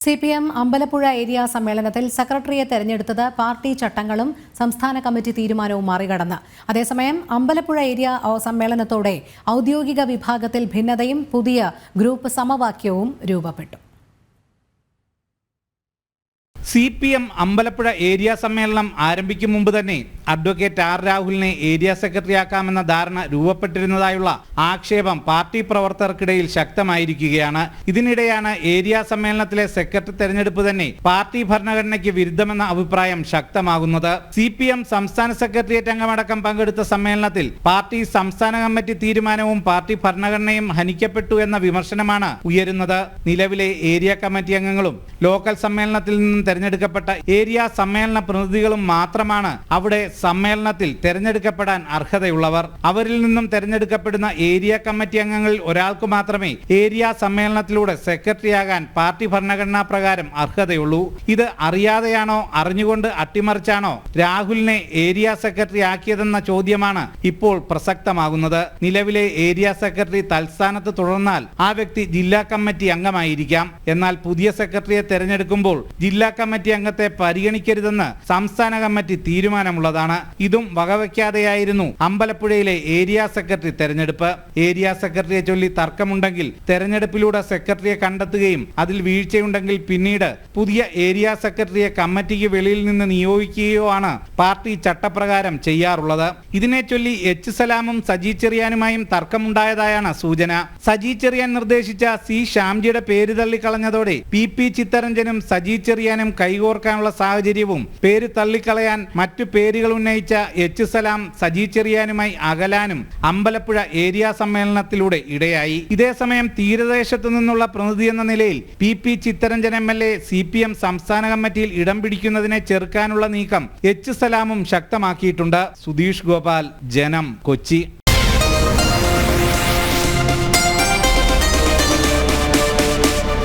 CPM Ambalappuzha area സമ്മേളനത്തിൽ സെക്രട്ടറിയെ തെരഞ്ഞെടുത്തത് പാർട്ടി ചട്ടങ്ങളും സംസ്ഥാന കമ്മിറ്റി തീരുമാനവും മറികടന്ന്. അതേസമയം അമ്പലപ്പുഴ ഏരിയ സമ്മേളനത്തോടെ ഔദ്യോഗിക വിഭാഗത്തിൽ ഭിന്നതയും പുതിയ ഗ്രൂപ്പ് സമവാക്യവും രൂപപ്പെട്ടു. CPM അമ്പലപ്പുഴ ഏരിയ സമ്മേളനം ആരംഭിക്കും മുമ്പ് തന്നെ അഡ്വക്കേറ്റ് ആർ രാഹുലിനെ ഏരിയ സെക്രട്ടറിയാക്കാമെന്ന ധാരണ രൂപപ്പെട്ടിരുന്നതായുള്ള ആക്ഷേപം പാർട്ടി പ്രവർത്തകർക്കിടയിൽ ശക്തമായിരിക്കുകയാണ്. ഇതിനിടെയാണ് ഏരിയ സമ്മേളനത്തിലെ സെക്രട്ടറി തെരഞ്ഞെടുപ്പ് തന്നെ പാർട്ടി ഭരണഘടനയ്ക്ക് വിരുദ്ധമെന്ന അഭിപ്രായം ശക്തമാകുന്നത്. CPM സംസ്ഥാന സെക്രട്ടേറിയറ്റ് അംഗമടക്കം പങ്കെടുത്ത സമ്മേളനത്തിൽ പാർട്ടി സംസ്ഥാന കമ്മിറ്റി തീരുമാനവും പാർട്ടി ഭരണഘടനയും ഹനിക്കപ്പെട്ടു എന്ന വിമർശനമാണ് ഉയരുന്നത്. നിലവിലെ ഏരിയ കമ്മിറ്റി അംഗങ്ങളും ലോക്കൽ സമ്മേളനത്തിൽ നിന്നും തെരഞ്ഞെടുക്കപ്പെട്ട ഏരിയ സമ്മേളന പ്രതിനിധികളും മാത്രമാണ് അവിടെ സമ്മേളനത്തിൽ തെരഞ്ഞെടുക്കപ്പെടാൻ അർഹതയുള്ളവർ. അവരിൽ നിന്നും തെരഞ്ഞെടുക്കപ്പെടുന്ന ഏരിയ കമ്മിറ്റി അംഗങ്ങളിൽ ഒരാൾക്ക് മാത്രമേ ഏരിയ സമ്മേളനത്തിലൂടെ സെക്രട്ടറിയാകാൻ പാർട്ടി ഭരണഘടനാ പ്രകാരം അർഹതയുള്ളൂ. ഇത് അറിയാതെയാണോ അറിഞ്ഞുകൊണ്ട് അട്ടിമറിച്ചാണോ രാഹുലിനെ ഏരിയ സെക്രട്ടറി ആക്കിയതെന്ന ചോദ്യമാണ് ഇപ്പോൾ പ്രസക്തമാകുന്നത്. നിലവിലെ ഏരിയ സെക്രട്ടറി തൽസ്ഥാനത്ത് തുടർന്നാൽ ആ വ്യക്തി ജില്ലാ കമ്മിറ്റി അംഗമായിരിക്കാം. എന്നാൽ പുതിയ സെക്രട്ടറിയെ തെരഞ്ഞെടുക്കുമ്പോൾ ജില്ലാ കമ്മിറ്റി അംഗത്തെ പരിഗണിക്കരുതെന്ന് സംസ്ഥാന കമ്മിറ്റി തീരുമാനമുള്ളതാണ്. ഇതും വകവയ്ക്കാതെയായിരുന്നു അമ്പലപ്പുഴയിലെ ഏരിയ സെക്രട്ടറി തെരഞ്ഞെടുപ്പ്. ഏരിയ സെക്രട്ടറിയെ ചൊല്ലി തർക്കമുണ്ടെങ്കിൽ തെരഞ്ഞെടുപ്പിലൂടെ സെക്രട്ടറിയെ കണ്ടെത്തുകയും അതിൽ വീഴ്ചയുണ്ടെങ്കിൽ പിന്നീട് പുതിയ ഏരിയ സെക്രട്ടറിയെ കമ്മിറ്റിക്ക് വെളിയിൽ നിന്ന് നിയോഗിക്കുകയോ ആണ് പാർട്ടി ചട്ടപ്രകാരം ചെയ്യാറുള്ളത്. ഇതിനെ ചൊല്ലി എച്ച് സലാമും സജി ചെറിയാനുമായും തർക്കമുണ്ടായതായാണ് സൂചന. സജി ചെറിയാൻ നിർദ്ദേശിച്ച സി ഷ്യാംജിയുടെ പേര് തള്ളിക്കളഞ്ഞതോടെ PP ചിത്തരഞ്ജനും സജി ചെറിയാനും കൈകോർക്കാനുള്ള സാഹചര്യവും പേര് തള്ളിക്കളയാൻ മറ്റു പേരുകൾ ഉന്നയിച്ച എച്ച് സലാം സജി ചെറിയാനുമായി അകലാനും അമ്പലപ്പുഴ ഏരിയ സമ്മേളനത്തിലൂടെ ഇടയായി. ഇതേസമയം തീരദേശത്തു നിന്നുള്ള പ്രതിനിധി എന്ന നിലയിൽ PP ചിത്തരഞ്ജൻ MLA CPM സംസ്ഥാന കമ്മിറ്റിയിൽ ഇടം പിടിക്കുന്നതിനെ ചെറുക്കാനുള്ള നീക്കം എച്ച് സലാമും ശക്തമാക്കിയിട്ടുണ്ട്. സുധീഷ് ഗോപാൽ, ജനം, കൊച്ചി.